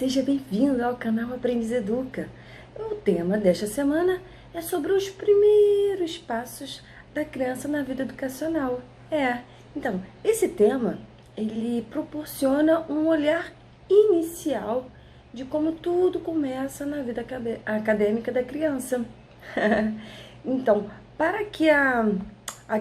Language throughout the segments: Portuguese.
Seja bem-vindo ao canal Aprendiz Educa. O tema desta semana é sobre os primeiros passos da criança na vida educacional. Então, esse tema, ele proporciona um olhar inicial de como tudo começa na vida acadêmica da criança. Então, para que a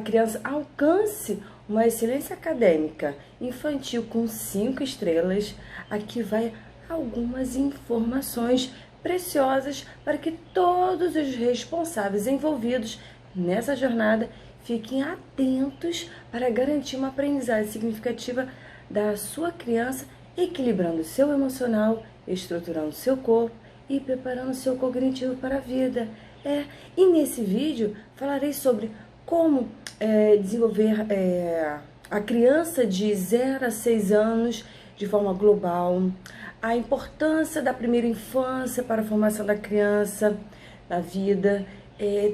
criança alcance uma excelência acadêmica infantil com 5 estrelas, aqui vai algumas informações preciosas para que todos os responsáveis envolvidos nessa jornada fiquem atentos para garantir uma aprendizagem significativa da sua criança, equilibrando seu emocional, estruturando seu corpo e preparando seu cognitivo para a vida. E nesse vídeo falarei sobre como desenvolver a criança de 0 a 6 anos de forma global, a importância da primeira infância para a formação da criança na vida,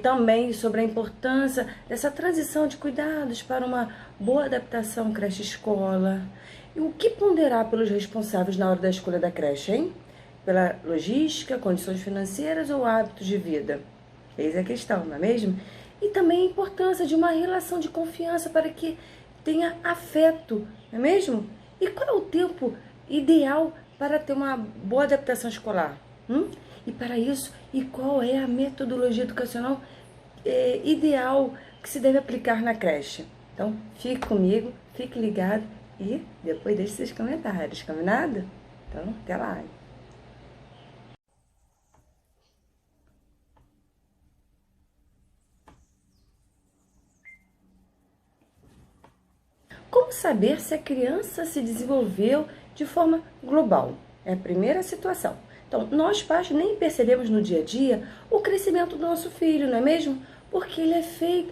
também sobre a importância dessa transição de cuidados para uma boa adaptação creche-escola. E o que ponderar pelos responsáveis na hora da escolha da creche, hein? Pela logística, condições financeiras ou hábitos de vida? Eis a questão, não é mesmo? E também a importância de uma relação de confiança para que tenha afeto, não é mesmo? E qual é o tempo ideal para ter uma boa adaptação escolar? E para isso, qual é a metodologia educacional ideal que se deve aplicar na creche? Então, fique comigo, fique ligado e depois deixe seus comentários, combinado? Então, até lá! Como saber se a criança se desenvolveu de forma global? É a primeira situação. Então, nós pais nem percebemos no dia a dia o crescimento do nosso filho, não é mesmo? Porque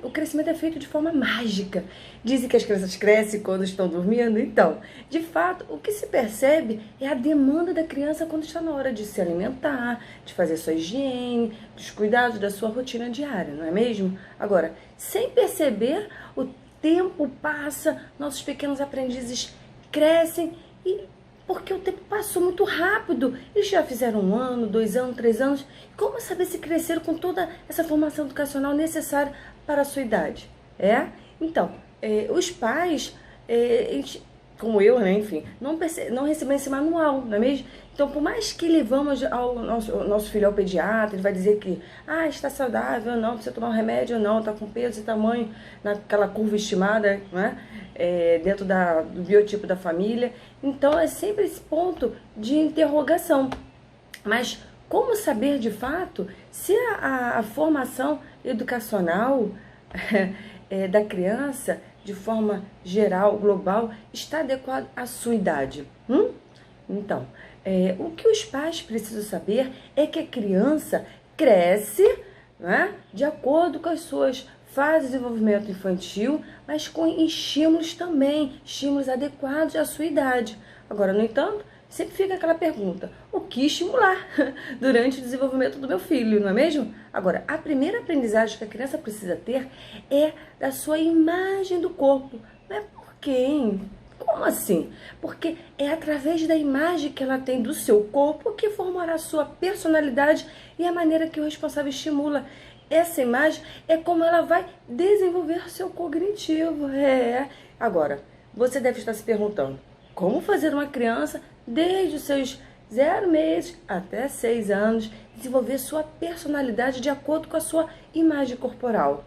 o crescimento é feito de forma mágica. Dizem que as crianças crescem quando estão dormindo. Então, de fato, o que se percebe é a demanda da criança quando está na hora de se alimentar, de fazer sua higiene, dos cuidados da sua rotina diária, não é mesmo? Agora, sem perceber, o tempo passa, nossos pequenos aprendizes crescem porque o tempo passou muito rápido. Eles já fizeram 1 ano, 2 anos, 3 anos. Como saber se cresceram com toda essa formação educacional necessária para a sua idade? Então, os pais, como eu, né, enfim, não recebem esse manual, não é mesmo? Então, por mais que levamos o nosso filho ao pediatra, ele vai dizer que está saudável ou não, precisa tomar um remédio ou não, está com peso e tamanho naquela curva estimada, né, dentro do biotipo da família. Então, é sempre esse ponto de interrogação. Mas como saber de fato se a formação educacional da criança, de forma geral, global, está adequada à sua idade? Então, o que os pais precisam saber é que a criança cresce, né, de acordo com as suas fases de desenvolvimento infantil, mas com estímulos também, estímulos adequados à sua idade. Agora, no entanto, sempre fica aquela pergunta: o que estimular durante o desenvolvimento do meu filho, não é mesmo? Agora, a primeira aprendizagem que a criança precisa ter é da sua imagem do corpo. Não é por quê, hein? Como assim? Porque é através da imagem que ela tem do seu corpo que formará a sua personalidade e a maneira que o responsável estimula. Essa imagem é como ela vai desenvolver seu cognitivo. Agora, você deve estar se perguntando: como fazer uma criança, desde os seus 0 meses até 6 anos, desenvolver sua personalidade de acordo com a sua imagem corporal?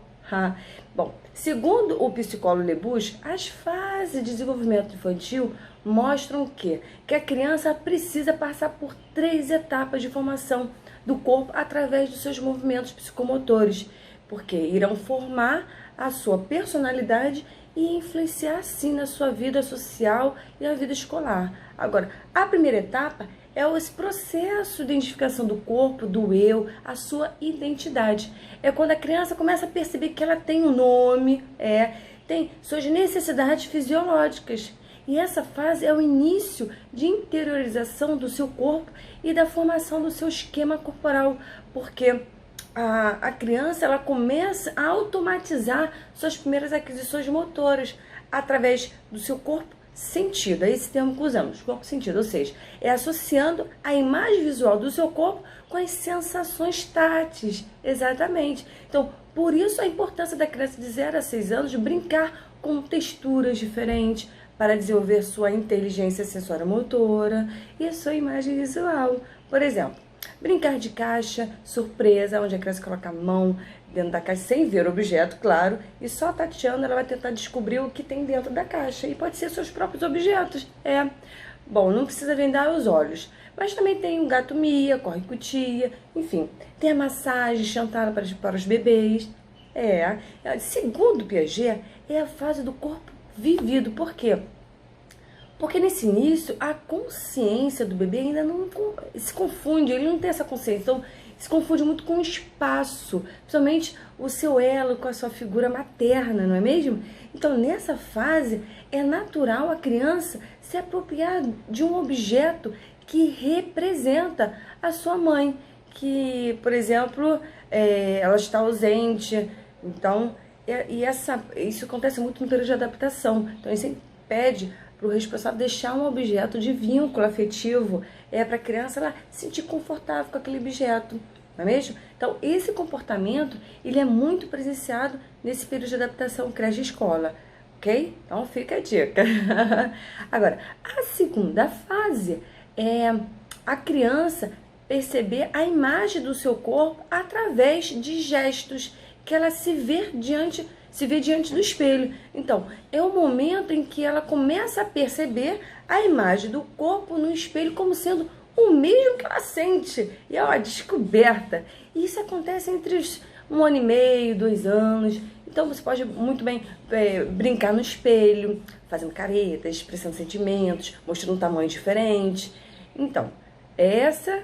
Bom, segundo o psicólogo Lebus, as fases de desenvolvimento infantil mostram que a criança precisa passar por 3 etapas de formação do corpo através dos seus movimentos psicomotores, porque irão formar a sua personalidade e influenciar, sim, na sua vida social e a vida escolar. Agora, a primeira etapa é esse processo de identificação do corpo, do eu, a sua identidade. É quando a criança começa a perceber que ela tem um nome, tem suas necessidades fisiológicas. E essa fase é o início de interiorização do seu corpo e da formação do seu esquema corporal, porque a criança ela começa a automatizar suas primeiras aquisições motoras através do seu corpo sentido, é esse termo que usamos, corpo sentido, ou seja, é associando a imagem visual do seu corpo com as sensações táteis, exatamente. Então, por isso a importância da criança de 0 a 6 anos de brincar com texturas diferentes para desenvolver sua inteligência sensório-motora e a sua imagem visual. Por exemplo, brincar de caixa, surpresa, onde a criança coloca a mão dentro da caixa sem ver o objeto, claro, e só tateando ela vai tentar descobrir o que tem dentro da caixa. E pode ser seus próprios objetos. Bom, não precisa vendar os olhos. Mas também tem o gato Mia, corre cutia, enfim. Tem a massagem chantada para os bebês. Segundo Piaget, é a fase do corpo vivido. Por quê? Porque nesse início, a consciência do bebê ainda não se confunde, ele não tem essa consciência. Então, se confunde muito com o espaço, principalmente o seu elo com a sua figura materna, não é mesmo? Então, nessa fase, é natural a criança se apropriar de um objeto que representa a sua mãe, que, por exemplo, ela está ausente. Então, isso acontece muito no período de adaptação. Então, isso pede para o responsável deixar um objeto de vínculo afetivo para a criança ela se sentir confortável com aquele objeto, não é mesmo? Então, esse comportamento ele é muito presenciado nesse período de adaptação creche e escola, ok? Então, fica a dica. Agora, a segunda fase é a criança perceber a imagem do seu corpo através de gestos que ela se vê diante do espelho. Então, é o momento em que ela começa a perceber a imagem do corpo no espelho como sendo o mesmo que ela sente. E é uma descoberta. E isso acontece entre os 1 ano e meio, 2 anos. Então, você pode muito bem brincar no espelho, fazendo caretas, expressando sentimentos, mostrando um tamanho diferente. Então, essa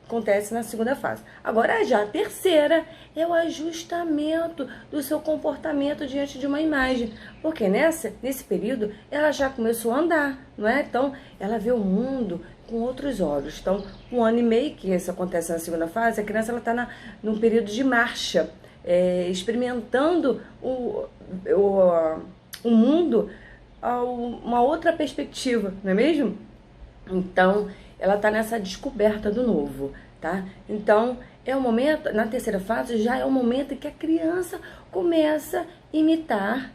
acontece na segunda fase. Agora, já a terceira é o ajustamento do seu comportamento diante de uma imagem. Porque nesse período, ela já começou a andar, não é? Então, ela vê o mundo com outros olhos. Então, 1 ano e meio, que isso acontece na segunda fase, a criança está num período de marcha, experimentando o mundo a uma outra perspectiva, não é mesmo? Então, ela está nessa descoberta do novo, tá? Então, é o momento, na terceira fase, já é o momento em que a criança começa a imitar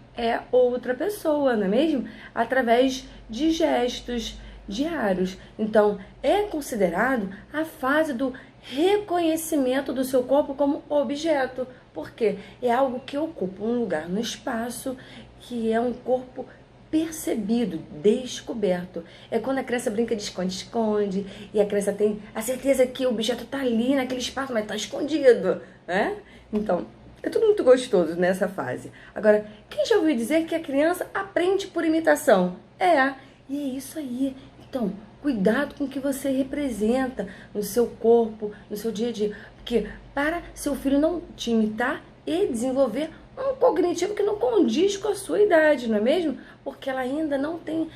outra pessoa, não é mesmo? Através de gestos diários. Então, é considerado a fase do reconhecimento do seu corpo como objeto, porque é algo que ocupa um lugar no espaço, que é um corpo percebido, descoberto. É quando a criança brinca de esconde-esconde e a criança tem a certeza que o objeto está ali naquele espaço, mas está escondido, né? Então, é tudo muito gostoso nessa fase. Agora, quem já ouviu dizer que a criança aprende por imitação? E é isso aí. Então, cuidado com o que você representa no seu corpo, no seu dia a dia. Porque para seu filho não te imitar e desenvolver um cognitivo que não condiz com a sua idade, não é mesmo? Porque ela ainda não tem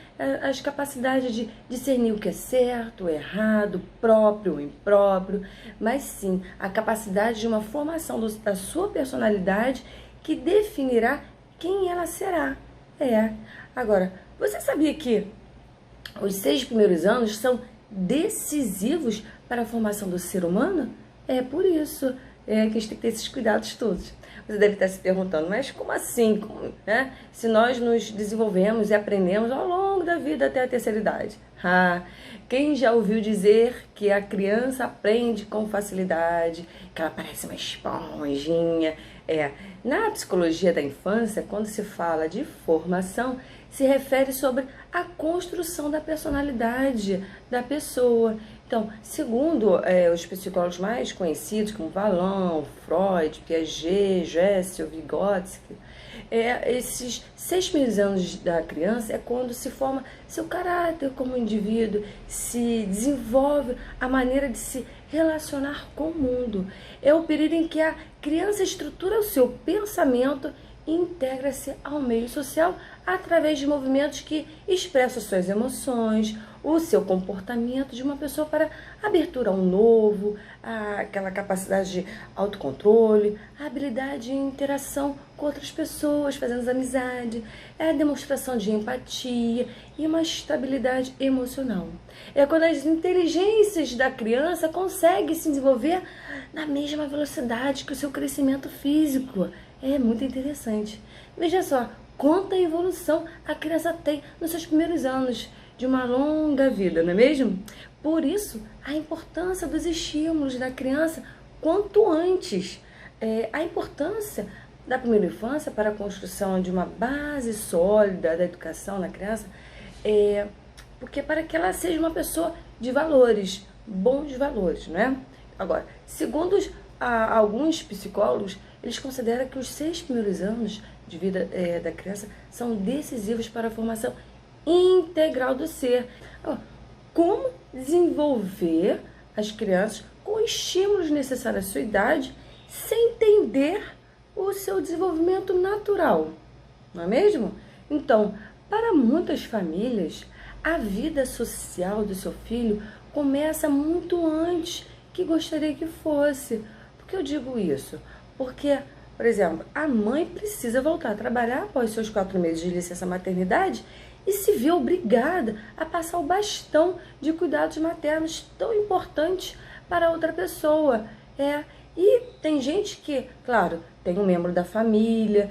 as capacidades de discernir o que é certo, o errado, próprio, o impróprio, mas sim a capacidade de uma formação da sua personalidade que definirá quem ela será. Agora, você sabia que os 6 primeiros anos são decisivos para a formação do ser humano? É por isso que a gente tem que ter esses cuidados todos. Você deve estar se perguntando, mas como assim? Né? Se nós nos desenvolvemos e aprendemos ao longo da vida até a terceira idade. Quem já ouviu dizer que a criança aprende com facilidade, que ela parece uma esponjinha? Na psicologia da infância, quando se fala de formação, se refere sobre a construção da personalidade da pessoa. Então, segundo os psicólogos mais conhecidos, como Vallon, Freud, Piaget, Jessel, Vygotsky, esses 6 primeiros anos da criança é quando se forma seu caráter como indivíduo, se desenvolve a maneira de se relacionar com o mundo. É o período em que a criança estrutura o seu pensamento e integra-se ao meio social através de movimentos que expressam suas emoções, o seu comportamento de uma pessoa para abertura a um novo, aquela capacidade de autocontrole, a habilidade de interação com outras pessoas, fazendo amizade, é a demonstração de empatia e uma estabilidade emocional. É quando as inteligências da criança conseguem se desenvolver na mesma velocidade que o seu crescimento físico. É muito interessante. Veja só, quanta evolução a criança tem nos seus primeiros anos de uma longa vida, não é mesmo? Por isso, a importância dos estímulos da criança quanto antes. A importância da primeira infância para a construção de uma base sólida da educação na criança, porque para que ela seja uma pessoa de valores, bons valores, não é? Agora, segundo alguns psicólogos, eles consideram que os 6 primeiros anos de vida da criança são decisivos para a formação integral do ser. Como desenvolver as crianças com estímulos necessários à sua idade sem entender o seu desenvolvimento natural, não é mesmo? Então, para muitas famílias, a vida social do seu filho começa muito antes que gostaria que fosse. Por que eu digo isso? Porque, por exemplo, a mãe precisa voltar a trabalhar após seus 4 meses de licença maternidade e se vê obrigada a passar o bastão de cuidados maternos tão importantes para outra pessoa. E tem gente que, claro, tem um membro da família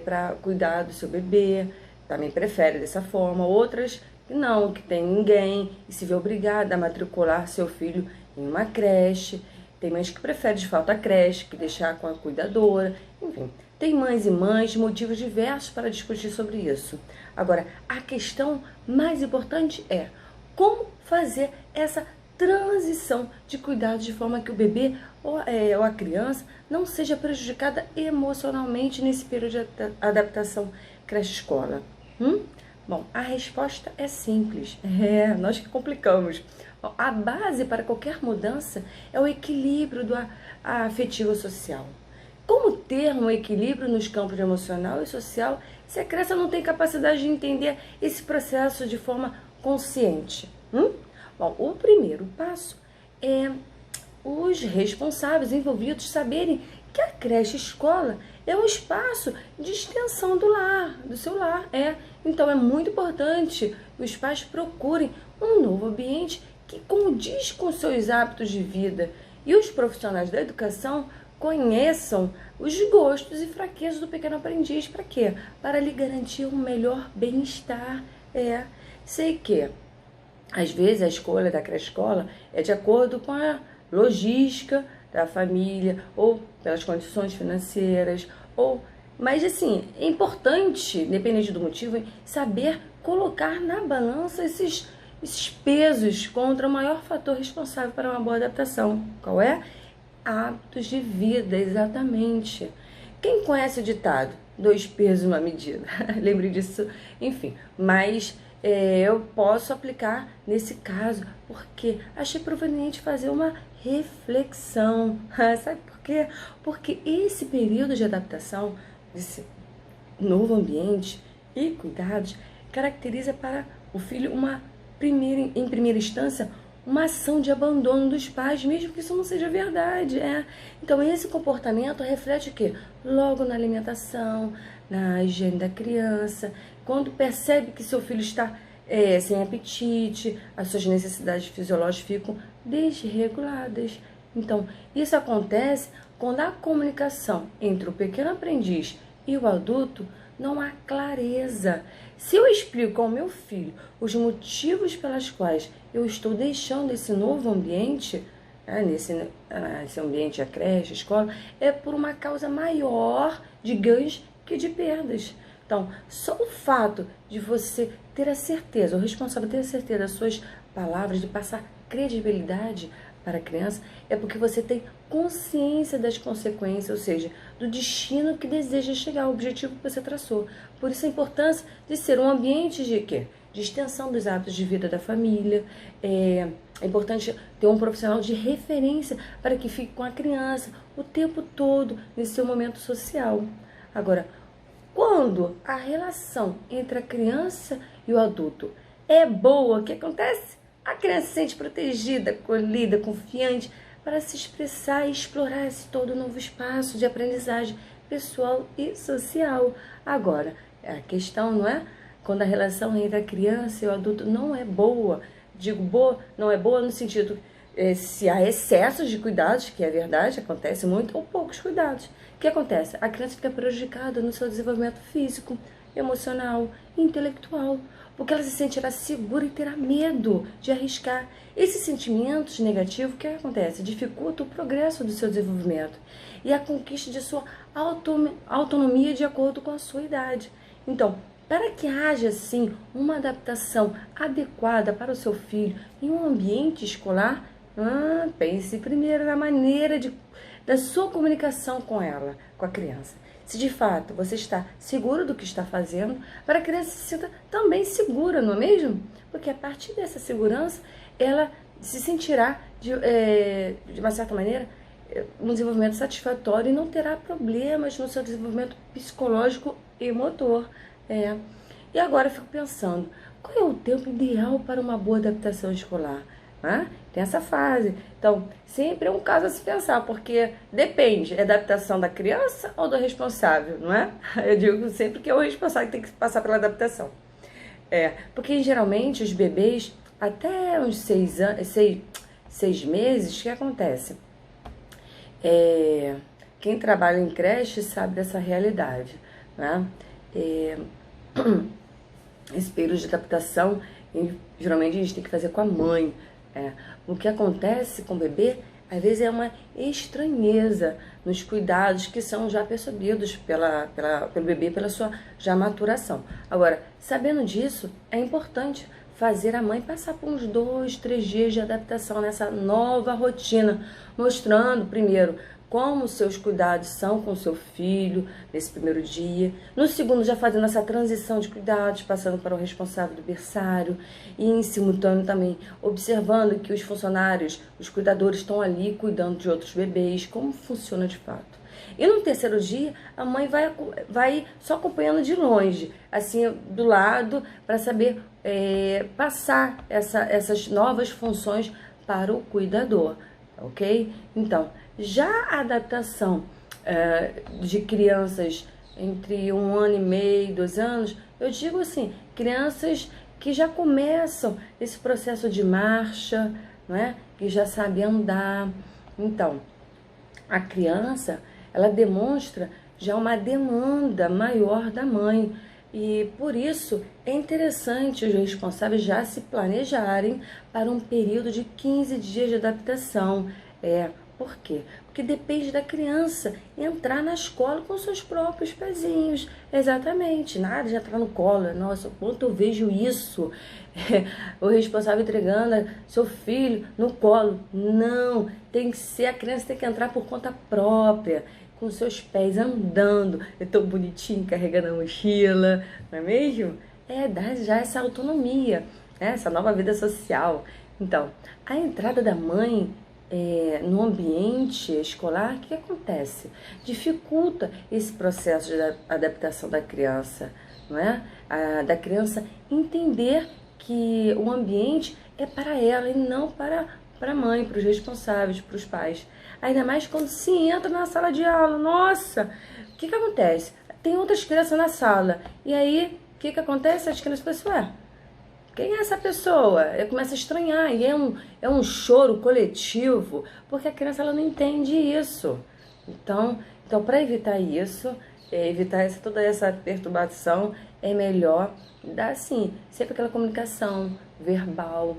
para cuidar do seu bebê, também prefere dessa forma. Outras que não, que tem ninguém e se vê obrigada a matricular seu filho em uma creche. Tem mães que preferem de falta a creche, que deixar com a cuidadora, enfim. Tem mães e mães, motivos diversos para discutir sobre isso. Agora, a questão mais importante é como fazer essa transição de cuidados de forma que o bebê ou a criança não seja prejudicada emocionalmente nesse período de adaptação creche-escola. Bom, a resposta é simples. Nós que complicamos. Bom, a base para qualquer mudança é o equilíbrio do afetivo social. Como ter um equilíbrio nos campos emocional e social se a criança não tem capacidade de entender esse processo de forma consciente? Bom, o primeiro passo é os responsáveis envolvidos saberem que a creche-escola é um espaço de extensão do lar, do seu lar. Então é muito importante que os pais procurem um novo ambiente que condiz com seus hábitos de vida e os profissionais da educação conheçam os gostos e fraquezas do pequeno aprendiz. Para quê? Para lhe garantir um melhor bem-estar. Sei que, às vezes, a escolha da creche-escola é de acordo com a logística da família ou pelas condições financeiras. Mas, assim, é importante, independente do motivo, saber colocar na balança esses pesos contra o maior fator responsável para uma boa adaptação. Qual é? Hábitos de vida, exatamente. Quem conhece o ditado? 2 pesos, uma medida. Lembre disso, enfim. Mas eu posso aplicar nesse caso porque achei proveniente fazer uma reflexão. Sabe por quê? Porque esse período de adaptação, desse novo ambiente e cuidados, caracteriza para o filho em primeira instância, uma ação de abandono dos pais, mesmo que isso não seja verdade. Então, esse comportamento reflete o quê? Logo na alimentação, na higiene da criança, quando percebe que seu filho está sem apetite, as suas necessidades fisiológicas ficam desreguladas. Então, isso acontece quando a comunicação entre o pequeno aprendiz e o adulto não há clareza. Se eu explico ao meu filho os motivos pelas quais eu estou deixando esse novo ambiente, esse ambiente, a creche, a escola, é por uma causa maior de ganhos que de perdas. Então, só o fato de você ter a certeza, o responsável ter a certeza das suas palavras, de passar credibilidade para a criança, é porque você tem consciência das consequências, ou seja, do destino que deseja chegar, ao objetivo que você traçou. Por isso a importância de ser um ambiente de quê? De extensão dos hábitos de vida da família. É importante ter um profissional de referência para que fique com a criança o tempo todo nesse seu momento social. Agora, quando a relação entre a criança e o adulto é boa, o que acontece? A criança se sente protegida, acolhida, confiante para se expressar e explorar esse todo novo espaço de aprendizagem pessoal e social. Agora, a questão não é quando a relação entre a criança e o adulto não é boa. Digo boa, não é boa no sentido se há excessos de cuidados, que é verdade, acontece muito, ou poucos cuidados. O que acontece? A criança fica prejudicada no seu desenvolvimento físico, emocional, intelectual, porque ela se sentirá segura e terá medo de arriscar. Esses sentimentos negativos, o que acontece? Dificulta o progresso do seu desenvolvimento e a conquista de sua autonomia de acordo com a sua idade. Então, para que haja, assim, uma adaptação adequada para o seu filho em um ambiente escolar, pense primeiro na maneira da sua comunicação com ela, com a criança. Se de fato você está seguro do que está fazendo, para a criança se sinta também segura, não é mesmo? Porque a partir dessa segurança, ela se sentirá, de uma certa maneira, um desenvolvimento satisfatório e não terá problemas no seu desenvolvimento psicológico e motor. E agora eu fico pensando, qual é o tempo ideal para uma boa adaptação escolar? Tem essa fase. Então, sempre é um caso a se pensar, porque depende, é adaptação da criança ou do responsável, não é? Eu digo sempre que é o responsável que tem que passar pela adaptação. Porque geralmente os bebês, até uns 6 meses, o que acontece? Quem trabalha em creche sabe dessa realidade, né? Esse período de adaptação, geralmente a gente tem que fazer com a mãe. O que acontece com o bebê, às vezes é uma estranheza nos cuidados que são já percebidos pelo bebê, pela sua já maturação. Agora, sabendo disso, é importante fazer a mãe passar por uns 2, 3 dias de adaptação nessa nova rotina, mostrando primeiro como os seus cuidados são com o seu filho nesse primeiro dia. No segundo, já fazendo essa transição de cuidados, passando para o responsável do berçário e em simultâneo também observando que os funcionários, os cuidadores estão ali cuidando de outros bebês, como funciona de fato. E no terceiro dia, a mãe vai só acompanhando de longe, assim, do lado, para saber passar essas novas funções para o cuidador, ok? Então, já a adaptação de crianças entre 1 ano e meio, 2 anos, eu digo assim, crianças que já começam esse processo de marcha, não é? Que já sabem andar. Então, a criança, ela demonstra já uma demanda maior da mãe. E por isso é interessante os responsáveis já se planejarem para um período de 15 dias de adaptação. Por quê? Porque depende da criança entrar na escola com seus próprios pezinhos. Exatamente, nada de entrar no colo. Nossa, quanto eu vejo isso. O responsável entregando seu filho no colo. Não, tem que ser, a criança tem que entrar por conta própria, com seus pés andando. É tão bonitinho, carregando a mochila, não é mesmo? Dá já essa autonomia, essa nova vida social. Então, a entrada da mãe no ambiente escolar, o que acontece? Dificulta esse processo de adaptação da criança, não é? Da criança entender que o ambiente é para ela e não para a mãe, para os responsáveis, para os pais. Ainda mais quando se entra na sala de aula. Nossa, o que acontece? Tem outras crianças na sala. E aí, o que acontece? As crianças pensam, quem é essa pessoa? Eu começo a estranhar, e é um choro coletivo, porque a criança ela não entende isso. Então para evitar isso, evitar toda essa perturbação, é melhor dar, assim, sempre aquela comunicação verbal,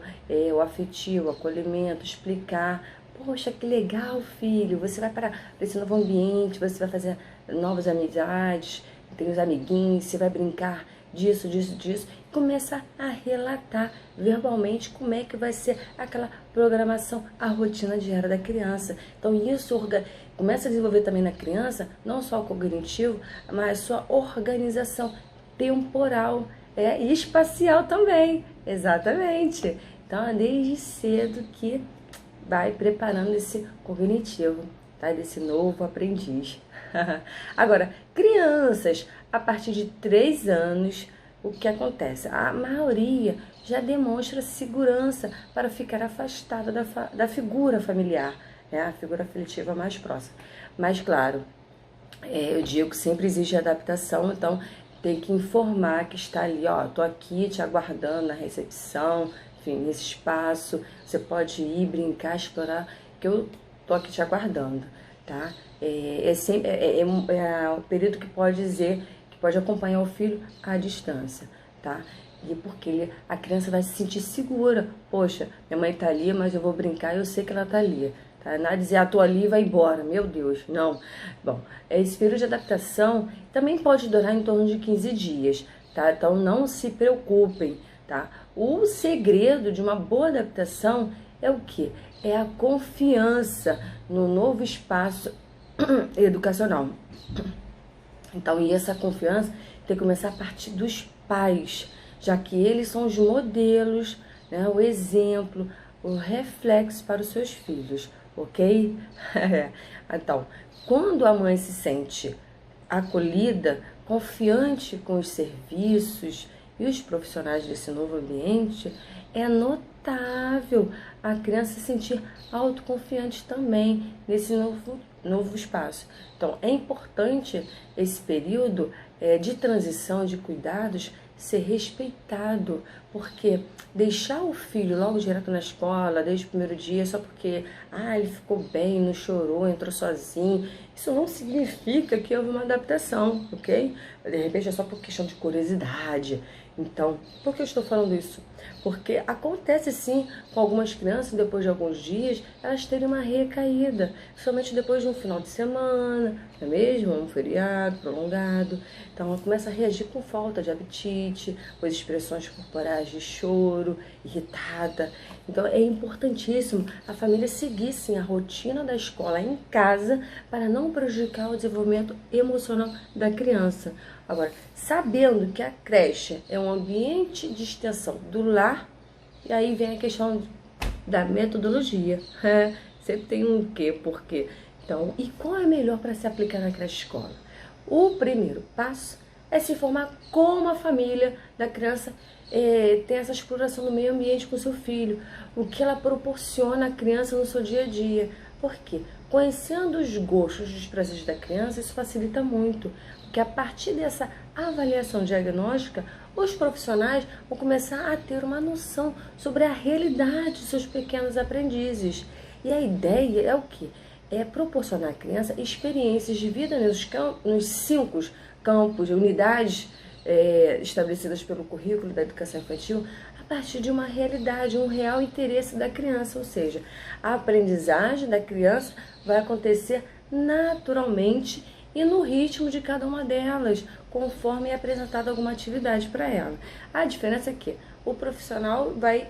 o afetivo, o acolhimento, explicar. Poxa, que legal, filho, você vai para esse novo ambiente, você vai fazer novas amizades, tem os amiguinhos, você vai brincar disso, e começa a relatar verbalmente como é que vai ser aquela programação, a rotina diária da criança. Então isso começa a desenvolver também na criança, não só o cognitivo, mas a sua organização temporal e espacial também, exatamente. Então é desde cedo que vai preparando esse cognitivo, tá? Desse novo aprendiz. Agora, crianças a partir de 3 anos, o que acontece? A maioria já demonstra segurança para ficar afastada da figura familiar, né? A figura afetiva mais próxima. Mas, claro, eu digo que sempre existe adaptação, então tem que informar que está ali, ó, tô aqui te aguardando na recepção, enfim, nesse espaço, você pode ir, brincar, explorar, que eu tô aqui te aguardando, tá? É o período que pode dizer, que pode acompanhar o filho à distância, tá? E porque a criança vai se sentir segura, poxa, minha mãe tá ali, mas eu vou brincar e eu sei que ela tá ali. Tá? Nada dizer, tô ali e vai embora, meu Deus, não. Bom, esse período de adaptação também pode durar em torno de 15 dias, tá? Então não se preocupem, tá? O segredo de uma boa adaptação é o quê? É a confiança no novo espaço educacional. Então, e essa confiança tem que começar a partir dos pais, já que eles são os modelos, né? O exemplo, o reflexo para os seus filhos. Ok? Então, quando a mãe se sente acolhida, confiante com os serviços e os profissionais desse novo ambiente, é notável a criança se sentir autoconfiante também nesse novo espaço. Então, é importante esse período de transição, de cuidados, ser respeitado, porque deixar o filho logo direto na escola, desde o primeiro dia, só porque ele ficou bem, não chorou, entrou sozinho, isso não significa que houve uma adaptação, ok? De repente é só por questão de curiosidade. Então, por que eu estou falando isso? Porque acontece sim com algumas crianças, depois de alguns dias, elas terem uma recaída, somente depois de um final de semana, não é mesmo? Um feriado prolongado. Então, ela começa a reagir com falta de apetite, com as expressões corporais de choro, irritada. Então, é importantíssimo a família seguir sim a rotina da escola em casa para não prejudicar o desenvolvimento emocional da criança. Agora, sabendo que a creche é um ambiente de extensão do lar, e aí vem a questão da metodologia. Sempre tem um quê, por quê. Então, e qual é melhor para se aplicar na creche escola? O primeiro passo é se informar como a família da criança tem essa exploração do meio ambiente com seu filho, o que ela proporciona à criança no seu dia a dia. Por quê? Conhecendo os gostos e os prazeres da criança, isso facilita muito, porque a partir dessa avaliação diagnóstica, os profissionais vão começar a ter uma noção sobre a realidade dos seus pequenos aprendizes. E a ideia é o quê? É proporcionar à criança experiências de vida nos 5 campos, unidades estabelecidas pelo currículo da educação infantil, a partir de uma realidade, um real interesse da criança, ou seja, a aprendizagem da criança vai acontecer naturalmente e no ritmo de cada uma delas, conforme é apresentada alguma atividade para ela. A diferença é que o profissional vai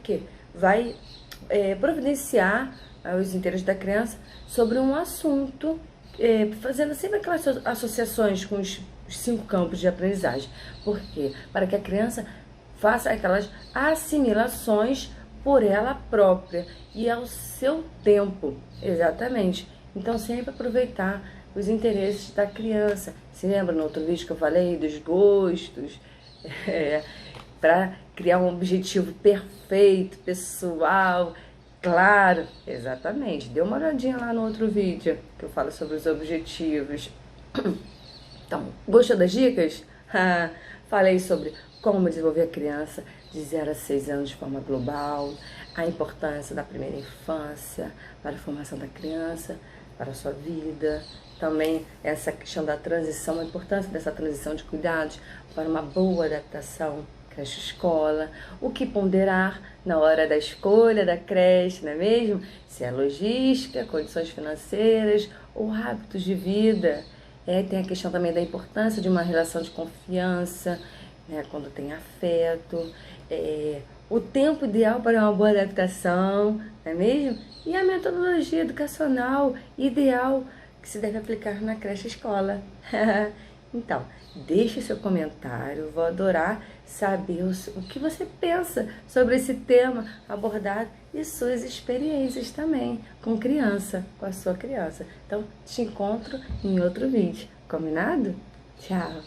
providenciar os interesses da criança sobre um assunto, fazendo sempre aquelas associações com os 5 campos de aprendizagem. Por quê? Para que a criança faça aquelas assimilações por ela própria e ao seu tempo, exatamente. Então, sempre aproveitar os interesses da criança. Se lembra no outro vídeo que eu falei dos gostos? Para criar um objetivo perfeito, pessoal, claro, exatamente. Dê uma olhadinha lá no outro vídeo que eu falo sobre os objetivos. Então, gostou das dicas? Falei sobre como desenvolver a criança de 0 a 6 anos de forma global, a importância da primeira infância para a formação da criança, para a sua vida. Também essa questão da transição, a importância dessa transição de cuidados para uma boa adaptação creche-escola, o que ponderar na hora da escolha da creche, não é mesmo? Se é logística, condições financeiras ou hábitos de vida. Tem a questão também da importância de uma relação de confiança, né, quando tem afeto, o tempo ideal para uma boa adaptação, não é mesmo? E a metodologia educacional ideal que se deve aplicar na creche-escola. Então, deixe seu comentário, vou adorar saber o que você pensa sobre esse tema abordado e suas experiências também com criança, com a sua criança. Então, te encontro em outro vídeo. Combinado? Tchau!